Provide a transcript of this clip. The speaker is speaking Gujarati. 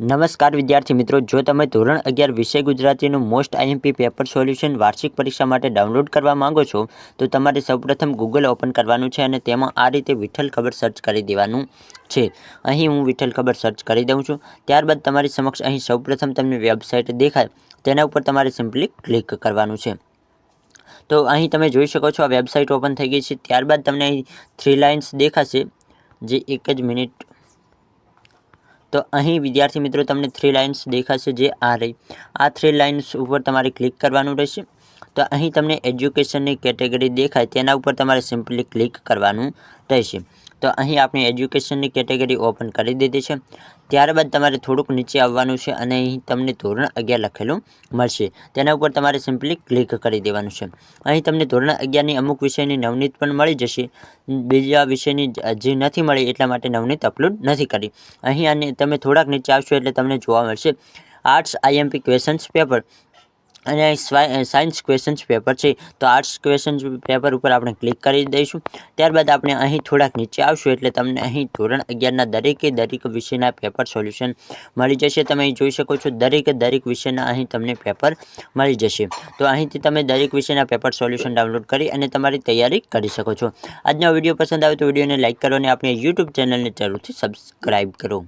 નમસ્કાર વિદ્યાર્થી મિત્રો, જો તમે ધોરણ 11 વિષય ગુજરાતીનું મોસ્ટ આઈએમપી પેપર સોલ્યુશન વાર્ષિક પરીક્ષા માટે ડાઉનલોડ કરવા માંગો છો તો તમારે સૌપ્રથમ ગૂગલ ઓપન કરવાનું છે અને તેમાં આ રીતે વિઠ્ઠલ ખબર સર્ચ કરી દેવાનું છે। અહીં હું વિઠ્ઠલ ખબર સર્ચ કરી દઉં છું। ત્યારબાદ તમારી સમક્ષ અહીં સૌપ્રથમ તમને વેબસાઇટ દેખાય તેના ઉપર તમારે સિમ્પલી ક્લિક કરવાનું છે। તો અહીં તમે જોઈ શકો છો આ વેબસાઇટ ઓપન થઈ ગઈ છે। ત્યારબાદ તમને અહીં 3 લાઇન્સ દેખાશે, જે એક જ મિનિટ। તો અહીં વિદ્યાર્થી મિત્રો તમને 3 લાઇન્સ દેખાશે, જે આ રહી। આ 3 લાઇન્સ ઉપર તમારે ક્લિક કરવાનું રહેશે। તો અહીં તમને એજ્યુકેશનની કેટેગરી દેખાય તેના ઉપર તમારે સિમ્પલી ક્લિક કરવાનું રહેશે। તો અહીં આપણે એજ્યુકેશનની કેટેગરી ઓપન કરી દીધી છે। ત્યારબાદ તમારે થોડુંક નીચે આવવાનું છે અને અહીં તમને ધોરણ 11 લખેલું મળશે, તેના ઉપર તમારે સિમ્પલી ક્લિક કરી દેવાનું છે। અહીં તમને ધોરણ 11ની અમુક વિષયની નવનીત પણ મળી જશે, બીજા વિષયની જે નથી મળી એટલા માટે નવનીત અપલોડ નથી કરી। અહીં અને તમે થોડાક નીચે આવશો એટલે તમને જોવા મળશે આર્ટ્સ આઈએમપી ક્વેશ્ચન્સ પેપર અને સાયન્સ ક્વેશ્ચન્સ પેપર છે। તો આર્ટ્સ ક્વેશ્ચન્સ પેપર ઉપર આપણે ક્લિક કરી દઈશું। ત્યારબાદ આપણે અહીં થોડાક નીચે આવશું એટલે તમને અહીં ધોરણ 11ના દરેક વિષયના પેપર સોલ્યુશન મળી જશે। તમે અહીં જોઈ શકો છો દરેક વિષયના અહીં તમને પેપર મળી જશે। તો અહીંથી તમે દરેક વિષયના પેપર સોલ્યુશન ડાઉનલોડ કરી અને તમારી તૈયારી કરી શકો છો। આજનો વિડીયો પસંદ આવે તો વિડીયોને લાઇક કરો અને આપણી યુટ્યુબ ચેનલને જરૂરથી સબસ્ક્રાઈબ કરો।